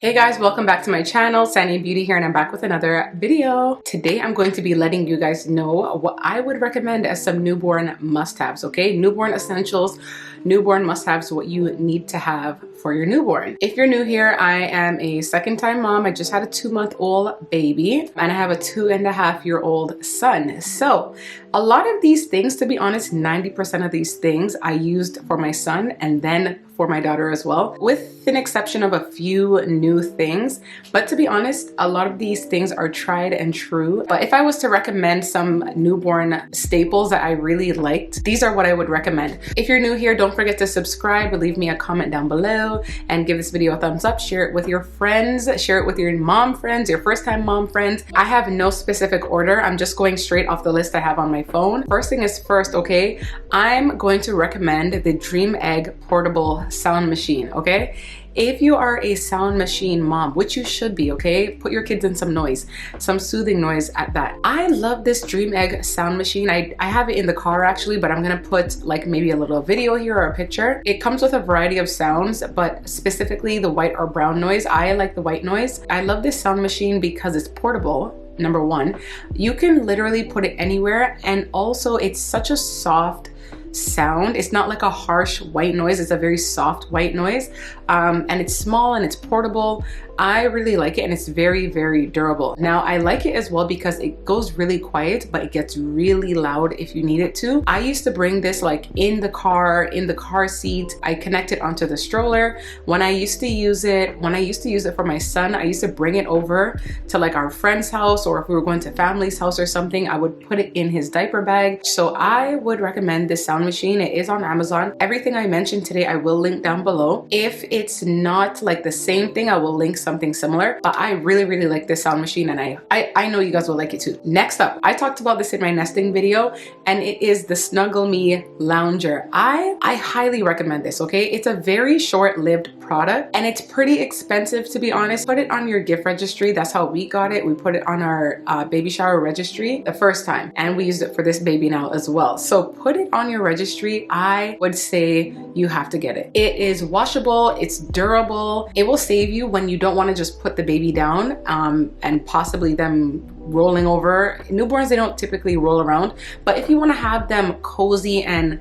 Hey guys, welcome back to my channel. Sandy Beauty here, and I'm back with another video. Today I'm going to be letting you guys know what I would recommend as some newborn must-haves, okay? Newborn essentials, newborn must-haves, what you need to have for your newborn. If you're new here, I am a second-time mom. I just had a 2-month-old baby and I have a 2.5-year-old son. So a lot of these things, to be honest, 90% of these things I used for my son and then for my daughter as well, with an exception of a few new things. But to be honest, a lot of these things are tried and true. But if I was to recommend some newborn staples that I really liked, these are what I would recommend. If you're new here, don't forget to subscribe, leave me a comment down below, and give this video a thumbs up. Share it with your friends, share it with your mom friends, your first-time mom friends. I have no specific order. I'm just going straight off the list I have on my phone. First thing is first, okay? I'm going to recommend the Dream Egg portable sound machine, okay? If you are a sound machine mom, which you should be, okay? Put your kids in some noise, some soothing noise at that. I love this Dream Egg sound machine. I have it in the car actually, but I'm gonna put like maybe a little video here or a picture. It comes with a variety of sounds, but specifically the white or brown noise. I like the white noise. I love this sound machine because it's portable. Number one, you can literally put it anywhere, and also it's such a soft sound. It's not like a harsh white noise. It's a very soft white noise, and it's small and it's portable. I really like it, and it's very, very durable. Now, I like it as well because it goes really quiet, but it gets really loud if you need it to. I used to bring this like in the car seat. I connect it onto the stroller. When I used to use it for my son, I used to bring it over to like our friend's house, or if we were going to family's house or something, I would put it in his diaper bag. So I would recommend this sound machine. It is on Amazon. Everything I mentioned today, I will link down below. If it's not like the same thing, I will link something similar, but I really, really like this sound machine, and I know you guys will like it too. Next up, I talked about this in my nesting video, and it is the Snuggle Me lounger. I highly recommend this, okay? It's a very short-lived product, and it's pretty expensive, to be honest. Put it on your gift registry. That's how we got it. We put it on our baby shower registry the first time, and we used it for this baby now as well. So put it on your registry. I would say you have to get it. It is washable, it's durable. It will save you when you don't want to just put the baby down and possibly them rolling over. Newborns, they don't typically roll around, but if you want to have them cozy and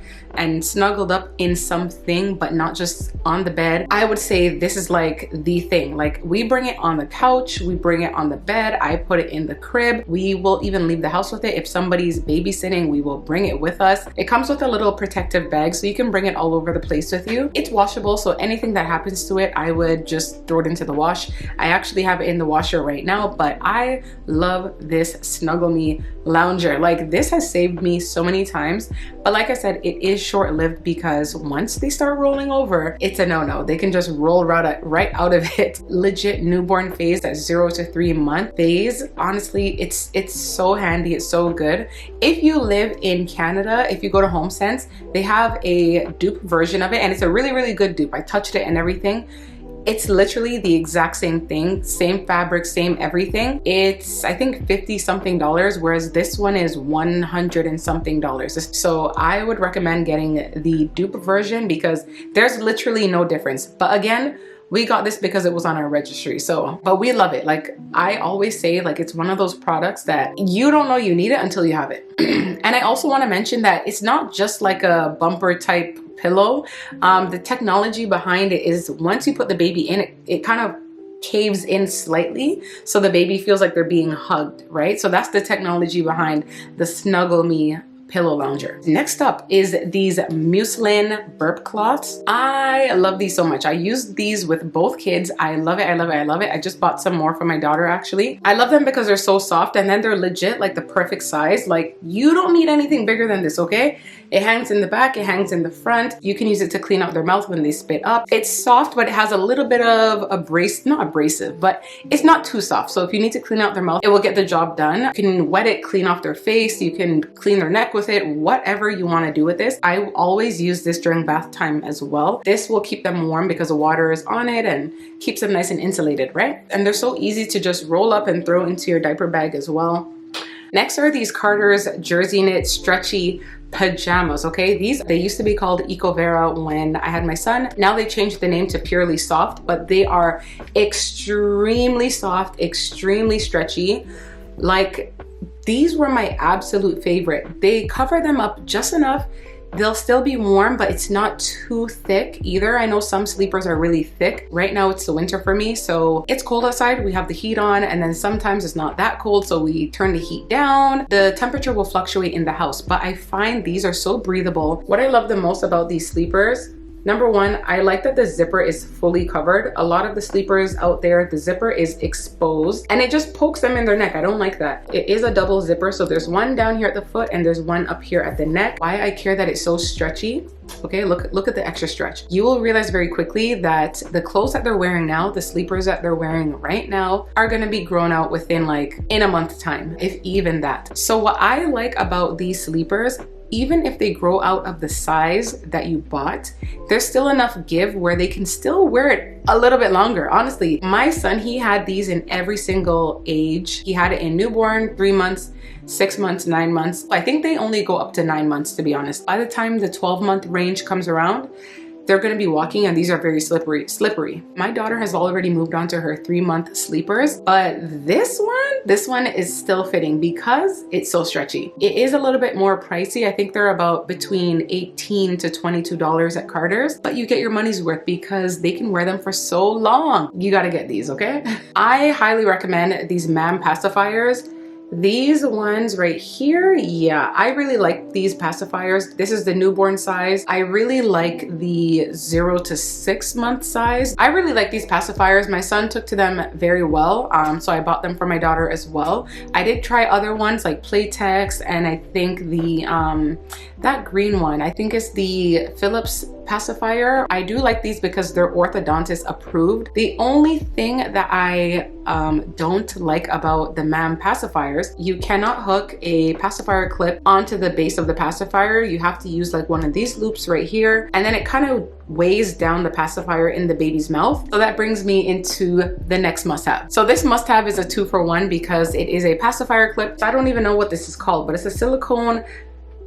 snuggled up in something, but not just on the bed, I would say this is like the thing. Like, we bring it on the couch, we bring it on the bed, I put it in the crib. We will even leave the house with it. If somebody's babysitting, we will bring it with us. It comes with a little protective bag, so you can bring it all over the place with you. It's washable, so anything that happens to it, I would just throw it into the wash. I actually have it in the washer right now, but I love this Snuggle Me lounger. Like, this has saved me so many times, but like I said, it is short-lived because once they start rolling over, it's a no-no. They can just roll right out of it. Legit newborn phase, that 0 to 3 month phase, honestly, it's so handy. It's so good. If you live in Canada, if you go to HomeSense, they have a dupe version of it, and it's a really, really good dupe. I touched it and everything. It's literally the exact same thing, same fabric, same everything. It's, I think, $50 something, whereas this one is $100 and something. So I would recommend getting the dupe version because there's literally no difference. But again, we got this because it was on our registry. So, but we love it. Like, I always say, like, it's one of those products that you don't know you need it until you have it. And I also want to mention that it's not just like a bumper type pillow. The technology behind it is once you put the baby in, it kind of caves in slightly, so the baby feels like they're being hugged, right? So that's the technology behind the Snuggle Me pillow lounger. Next up is these muslin burp cloths. I love these so much. I use these with both kids. I love it. I love it. I love it. I just bought some more for my daughter actually. I love them because they're so soft, and then they're legit like the perfect size. Like, you don't need anything bigger than this, okay? It hangs in the back, it hangs in the front. You can use it to clean out their mouth when they spit up. It's soft, but it has a little bit of not abrasive, but it's not too soft. So if you need to clean out their mouth, it will get the job done. You can wet it, clean off their face. You can clean their neck with it, whatever you want to do with this. I always use this during bath time as well. This will keep them warm because the water is on it and keeps them nice and insulated, right? And they're so easy to just roll up and throw into your diaper bag as well. Next are these Carter's jersey knit stretchy pajamas. Okay, they used to be called Ecovera when I had my son. Now they changed the name to Purely Soft, but they are extremely soft, extremely stretchy. Like, these were my absolute favorite. They cover them up just enough. They'll still be warm, but it's not too thick either. I know some sleepers are really thick. Right now it's the winter for me, so it's cold outside. We have the heat on, and then sometimes it's not that cold, so we turn the heat down. The temperature will fluctuate in the house, but I find these are so breathable. What I love the most about these sleepers, number one, I like that the zipper is fully covered. A lot of the sleepers out there, the zipper is exposed and it just pokes them in their neck. I don't like that. It is a double zipper, so there's one down here at the foot and there's one up here at the neck. Why I care that it's so stretchy, okay, look at the extra stretch. You will realize very quickly that the clothes that they're wearing now, the sleepers that they're wearing right now, are gonna be grown out within like in a month's time, if even that. So what I like about these sleepers, even if they grow out of the size that you bought, there's still enough give where they can still wear it a little bit longer. Honestly, my son, he had these in every single age. He had it in newborn, 3 months, 6 months, 9 months. I think they only go up to 9 months, to be honest. By the time the 12-month range comes around, they're gonna be walking, and these are very slippery. My daughter has already moved on to her 3-month sleepers, but this one is still fitting because it's so stretchy. It is a little bit more pricey. I think they're about between $18 to $22 at Carter's, but you get your money's worth because they can wear them for so long. You gotta get these, okay? I highly recommend these MAM pacifiers. These ones right here, yeah, I really like these pacifiers. This is the newborn size. I really like the 0 to 6 month size. I really like these pacifiers. My son took to them very well, so I bought them for my daughter as well. I did try other ones like Playtex, and I think the that green one, I think is the Philips pacifier. I do like these because they're orthodontist approved. The only thing that I don't like about the MAM pacifiers, you cannot hook a pacifier clip onto the base of the pacifier. You have to use like one of these loops right here, and then it kind of weighs down the pacifier in the baby's mouth. So that brings me into the next must-have. So this must-have is a 2-for-1 because it is a pacifier clip. So I don't even know what this is called, but it's a silicone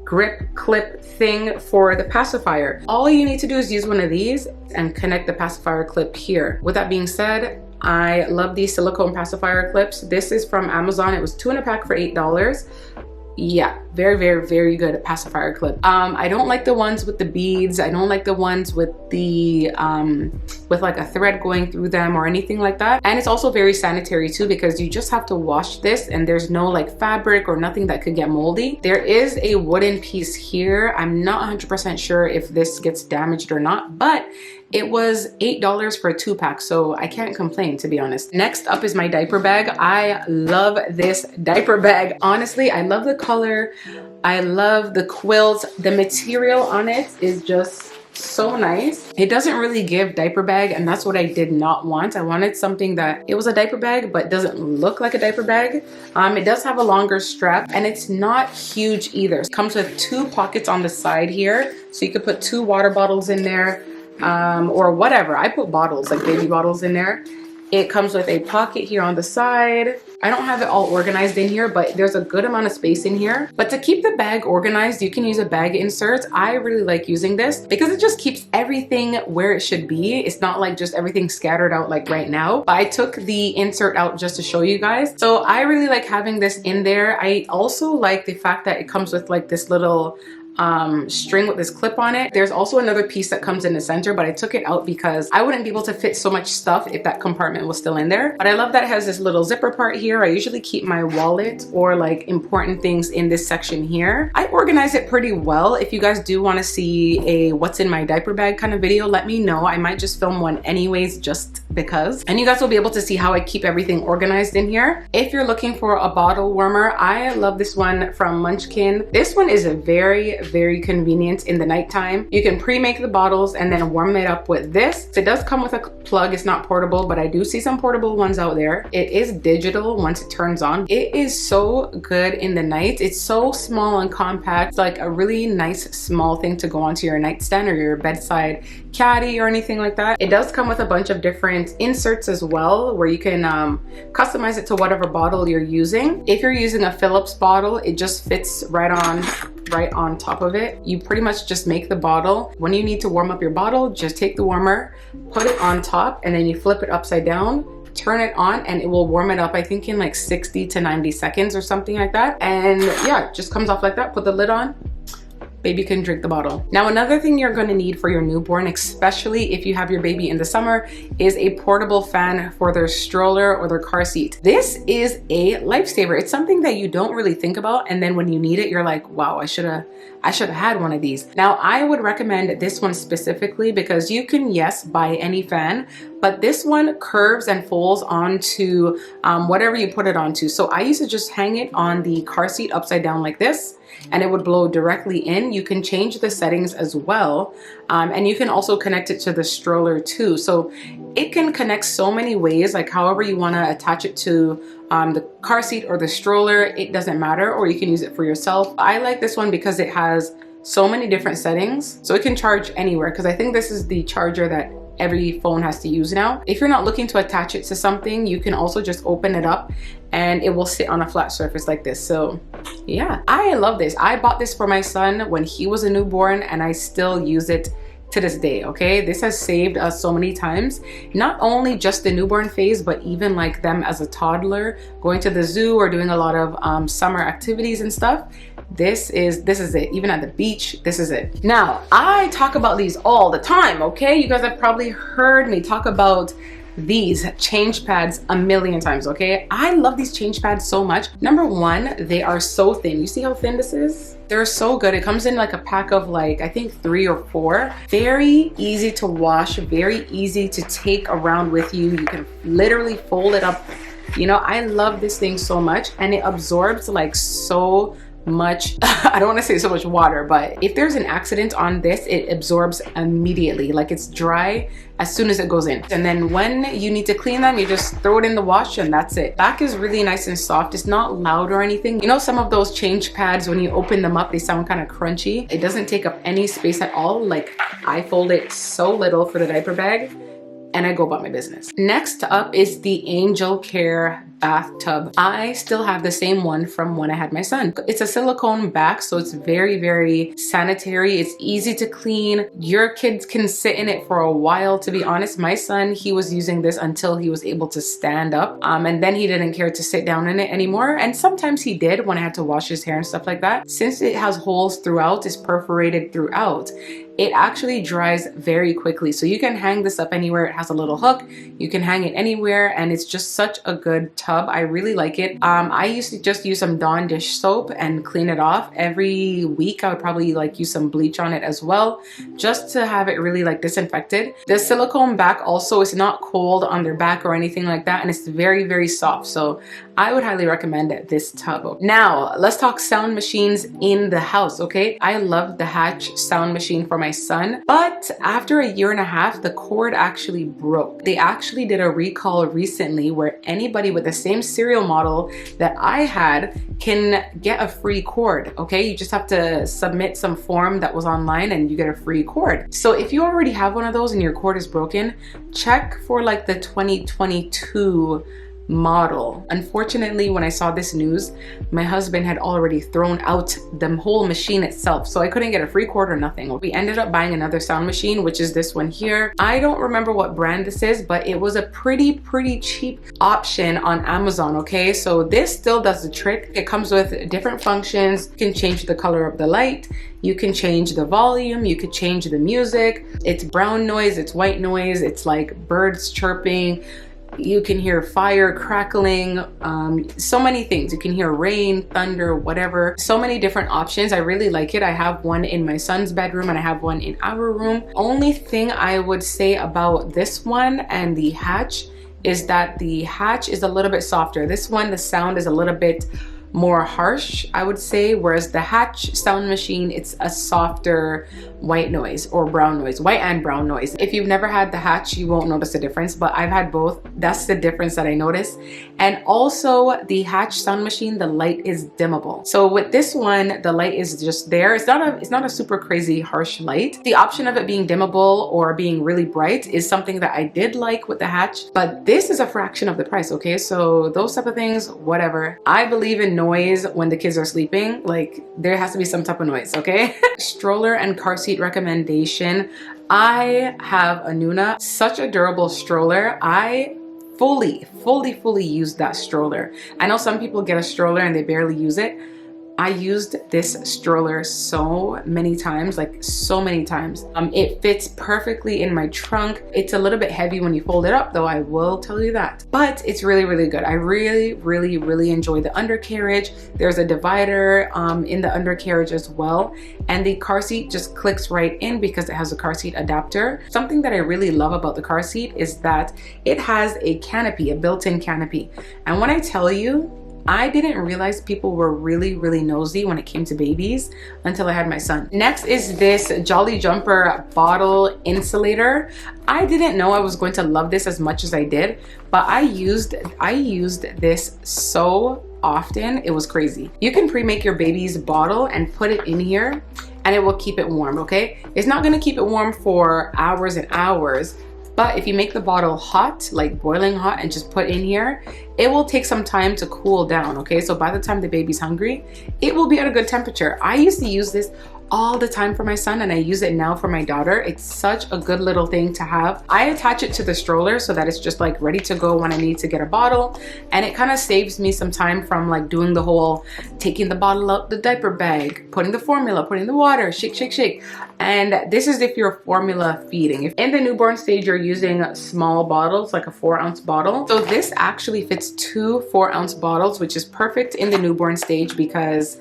grip clip thing for the pacifier. All you need to do is use one of these and connect the pacifier clip here. With that being said, I love these silicone pacifier clips. This is from Amazon. It was 2 in a pack for $8. Yeah, very good pacifier clip. I don't like the ones with the beads. I don't like the ones with the with like a thread going through them or anything like that. And it's also very sanitary too, because you just have to wash this and there's no like fabric or nothing that could get moldy. There is a wooden piece here. I'm not 100% sure if this gets damaged or not, but it was $8 for a 2-pack, so I can't complain, to be honest. Next up is my diaper bag. I love this diaper bag. Honestly, I love the color. I love the quills. The material on it is just so nice. It doesn't really give diaper bag, and that's what I did not want. I wanted something that it was a diaper bag but doesn't look like a diaper bag. It does have a longer strap, and it's not huge either. It comes with 2 pockets on the side here, so you could put 2 water bottles in there, or whatever. I put bottles, like baby bottles in there. It comes with a pocket here on the side. I don't have it all organized in here, but there's a good amount of space in here. But to keep the bag organized, you can use a bag insert. I really like using this because it just keeps everything where it should be. It's not like just everything scattered out like right now. But I took the insert out just to show you guys. So I really like having this in there. I also like the fact that it comes with like this little string with this clip on it. There's also another piece that comes in the center, but I took it out because I wouldn't be able to fit so much stuff if that compartment was still in there. But I love that it has this little zipper part here. I usually keep my wallet or like important things in this section here. I organize it pretty well. If you guys do want to see a what's in my diaper bag kind of video, let me know. I might just film one anyways, just because. And you guys will be able to see how I keep everything organized in here. If you're looking for a bottle warmer, I love this one from Munchkin. This one is a very convenient in the nighttime. You can pre-make the bottles and then warm it up with this. It does come with a plug. It's not portable, but I do see some portable ones out there. It is digital once it turns on. It is so good in the night. It's so small and compact. It's like a really nice small thing to go onto your nightstand or your bedside caddy or anything like that. It does come with a bunch of different inserts as well, where you can customize it to whatever bottle you're using. If you're using a Phillips bottle, it just fits right on top of it. You pretty much just make the bottle. When you need to warm up your bottle, just take the warmer, put it on top, and then you flip it upside down, turn it on, and it will warm it up, I think in like 60 to 90 seconds or something like that. And yeah, it just comes off like that. Put the lid on, baby can drink the bottle. Now, another thing you're going to need for your newborn, especially if you have your baby in the summer, is a portable fan for their stroller or their car seat. This is a lifesaver. It's something that you don't really think about, and then when you need it, you're like, wow, I should have had one of these. Now, I would recommend this one specifically because you can, yes, buy any fan, but this one curves and folds onto whatever you put it onto. So I used to just hang it on the car seat upside down like this, and it would blow directly in. You can change the settings as well, and you can also connect it to the stroller too. So it can connect so many ways, like however you want to attach it to the car seat or the stroller, it doesn't matter, or you can use it for yourself. I like this one because it has so many different settings, so it can charge anywhere, because I think this is the charger that every phone has to use now. If you're not looking to attach it to something, you can also just open it up and it will sit on a flat surface like this. So yeah, I love this. I bought this for my son when he was a newborn, and I still use it to this day. Okay, this has saved us so many times, not only just the newborn phase, but even like them as a toddler going to the zoo or doing a lot of summer activities and stuff. This is it. Even at the beach, this is it. Now, I talk about these all the time, okay? You guys have probably heard me talk about these change pads a million times, okay? I love these change pads so much. Number one, they are so thin. You see how thin this is? They're so good. It comes in like a pack of like, I think 3 or 4. Very easy to wash, very easy to take around with you. You can literally fold it up. You know, I love this thing so much, and it absorbs like so much I don't want to say so much water, but if there's an accident on this, it absorbs immediately. Like, it's dry as soon as it goes in, and then when you need to clean them, you just throw it in the wash and that's it. Back is really nice and soft. It's not loud or anything. You know, some of those change pads, when you open them up, they sound kind of crunchy. It doesn't take up any space at all. Like, I fold it so little for the diaper bag and I go about my business. Next up is the Angel Care bathtub. I still have the same one from when I had my son. It's a silicone back, so it's very, very sanitary. It's easy to clean. Your kids can sit in it for a while, to be honest. My son, he was using this until he was able to stand up, and then he didn't care to sit down in it anymore. And sometimes he did when I had to wash his hair and stuff like that. Since it has holes throughout, it's perforated throughout, it actually dries very quickly. So you can hang this up anywhere. It has a little hook. You can hang it anywhere, and it's just such a good tub. I really like it. I used to just use some Dawn dish soap and clean it off every week. I would probably like use some bleach on it as well, just to have it really like disinfected. The silicone back also is not cold on their back or anything like that, and it's very, very soft. So I would highly recommend this tub. Now let's talk sound machines in the house. Okay, I love the Hatch sound machine for my son, but after a year and a half, the cord actually broke. They actually did a recall recently where anybody with the same serial model that I had can get a free cord. Okay, you just have to submit some form that was online and you get a free cord. So if you already have one of those and your cord is broken, check for like the 2022 model. Unfortunately, when I saw this news, my husband had already thrown out the whole machine itself, so I couldn't get a free cord or nothing. We ended up buying another sound machine, which is this one here. I don't remember what brand this is, but it was a pretty cheap option on Amazon. Okay, so this still does the trick. It comes with different functions. You can change the color of the light, you can change the volume, you could change the music. It's brown noise, it's white noise, it's like birds chirping. You can hear fire crackling, so many things. You can hear rain, thunder, whatever. So many different options. I really like it. I have one in my son's bedroom and I have one in our room. Only thing I would say about this one and the Hatch is that the Hatch is a little bit softer. This one, the sound is a little bit more harsh, I would say, whereas the Hatch sound machine, it's a softer white noise or brown noise, white and brown noise. If you've never had the Hatch, you won't notice the difference, but I've had both. That's the difference that I noticed. And also the Hatch sound machine, the light is dimmable. So with this one, the light is just there. It's not a super crazy harsh light. The option of it being dimmable or being really bright is something that I did like with the Hatch, but this is a fraction of the price, okay? So those type of things, whatever. I believe in noise when the kids are sleeping. Like, there has to be some type of noise, okay? Stroller and car seat recommendation. I have a Nuna, such a durable stroller. I fully use that stroller. I know some people get a stroller and they barely use it. I used this stroller so many times, like so many times. It fits perfectly in my trunk. It's a little bit heavy when you fold it up though, I will tell you that. But it's really good. I really enjoy the undercarriage. There's a divider in the undercarriage as well. And the car seat just clicks right in because it has a car seat adapter. Something that I really love about the car seat is that it has a canopy, a built-in canopy. And when I tell you, I didn't realize people were really nosy when it came to babies until I had my son. Next is this Jolly Jumper bottle insulator. I didn't know I was going to love this as much as I did, but I used this so often, it was crazy. You can pre-make your baby's bottle and put it in here and it will keep it warm, okay? It's not gonna keep it warm for hours and hours, but if you make the bottle hot, like boiling hot, and just put in here, it will take some time to cool down, okay? So by the time the baby's hungry, it will be at a good temperature. I used to use this all the time for my son and I use it now for my daughter. It's such a good little thing to have. I attach it to the stroller so that it's just like ready to go when I need to get a bottle, and it kind of saves me some time from like doing the whole taking the bottle out the diaper bag, putting the formula, putting the water, shake. And this is if you're formula feeding. If in the newborn stage you're using small bottles, like a 4-ounce bottle, so this actually fits 2 4-ounce bottles, which is perfect in the newborn stage because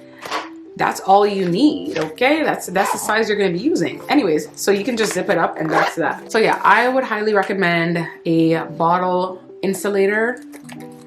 that's all you need, okay? That's the size you're gonna be using. Anyways, so you can just zip it up and that's that. So yeah, I would highly recommend a bottle insulator.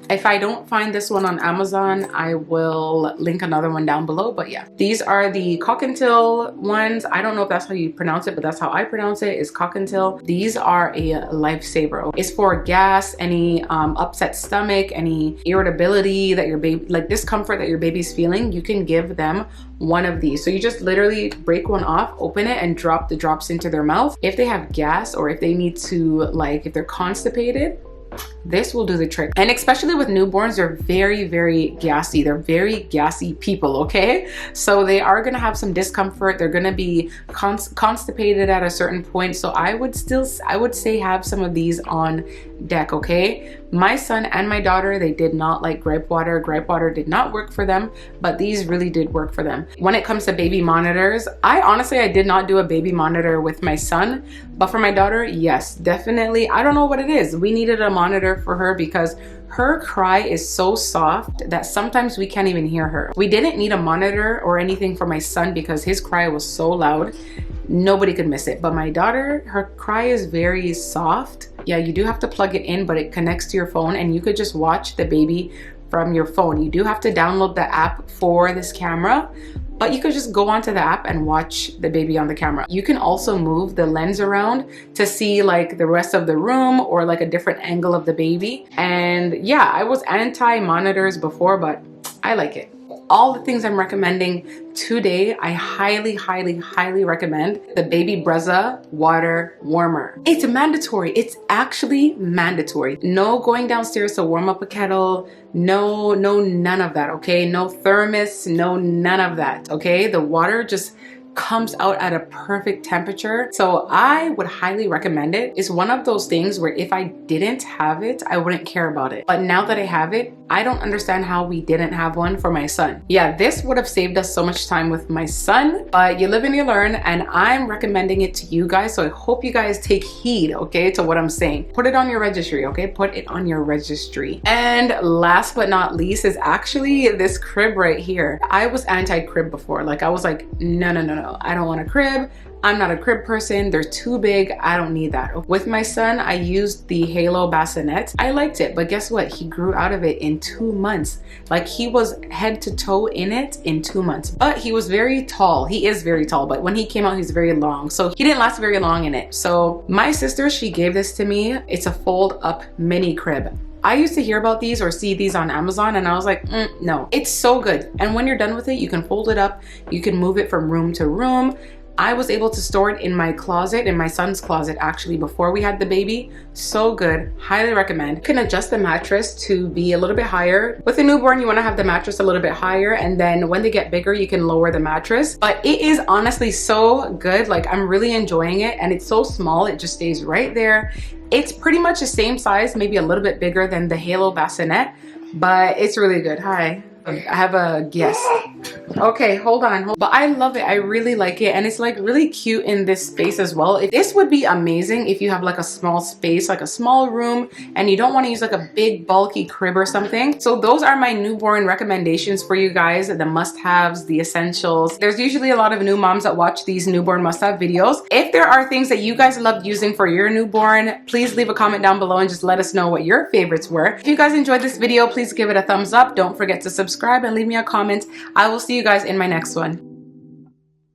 If I don't find this one on Amazon, I will link another one down below, but yeah. These are the Cockatiel ones. I don't know if that's how you pronounce it, but that's how I pronounce it, is Cockatiel. These are a lifesaver. It's for gas, any upset stomach, any irritability that your baby, like discomfort that your baby's feeling, you can give them one of these. So you just literally break one off, open it, and drop the drops into their mouth. If they have gas or if they need to, like, if they're constipated, this will do the trick. And especially with newborns, they're very gassy. They're very gassy people, okay? So they are gonna have some discomfort. They're gonna be constipated at a certain point. So I would say have some of these on deck, okay? My son and my daughter, they did not like gripe water. Gripe water did not work for them, but these really did work for them. When it comes to baby monitors, I did not do a baby monitor with my son, but for my daughter, yes, definitely. I don't know what it is. We needed a monitor for her because her cry is so soft that sometimes we can't even hear her. We didn't need a monitor or anything for my son because his cry was so loud, nobody could miss it. But my daughter, her cry is very soft. Yeah, you do have to plug it in, but it connects to your phone and you could just watch the baby from your phone. You do have to download the app for this camera, but you could just go onto the app and watch the baby on the camera. You can also move the lens around to see like the rest of the room or like a different angle of the baby. And yeah, I was anti monitors before, but I like it. All the things I'm recommending today, I highly recommend the Baby Brezza water warmer. It's mandatory. It's actually mandatory. No going downstairs to warm up a kettle. No, none of that, okay? No thermos, no, none of that, okay? The water just comes out at a perfect temperature. So I would highly recommend it. It's one of those things where if I didn't have it, I wouldn't care about it. But now that I have it, I don't understand how we didn't have one for my son. Yeah, this would have saved us so much time with my son, but you live and you learn, and I'm recommending it to you guys. So I hope you guys take heed, okay, to what I'm saying. Put it on your registry, okay? Put it on your registry. And last but not least is actually this crib right here. I was anti-crib before. Like I was like, no, I don't want a crib. I'm not a crib person. They're too big. I don't need that. With my son, I used the Halo bassinet. I liked it, but guess what? He grew out of it in 2 months. Like, he was head to toe in it in 2 months. But he was very tall. He is very tall, but when he came out, he's very long. So he didn't last very long in it. So my sister, she gave this to me. It's a fold up mini crib. I used to hear about these or see these on Amazon, and I was like, no, it's so good. And when you're done with it, you can fold it up. You can move it from room to room. I was able to store it in my closet, in my son's closet actually, before we had the baby. So good, highly recommend. You can adjust the mattress to be a little bit higher. With a newborn, you wanna have the mattress a little bit higher, and then when they get bigger, you can lower the mattress. But it is honestly so good. Like, I'm really enjoying it, and it's so small, it just stays right there. It's pretty much the same size, maybe a little bit bigger than the Halo bassinet, but it's really good. Hi, I have a guest. Okay, hold on. But I love it. I really like it, and it's like really cute in this space as well. This would be amazing if you have like a small space, like a small room, and you don't want to use like a big bulky crib or something. So those are my newborn recommendations for you guys, the must-haves, the essentials. There's usually a lot of new moms that watch these newborn must-have videos. If there are things that you guys loved using for your newborn, please leave a comment down below and just let us know what your favorites were. If you guys enjoyed this video, please give it a thumbs up. Don't forget to subscribe and leave me a comment. I will see you guys in my next one.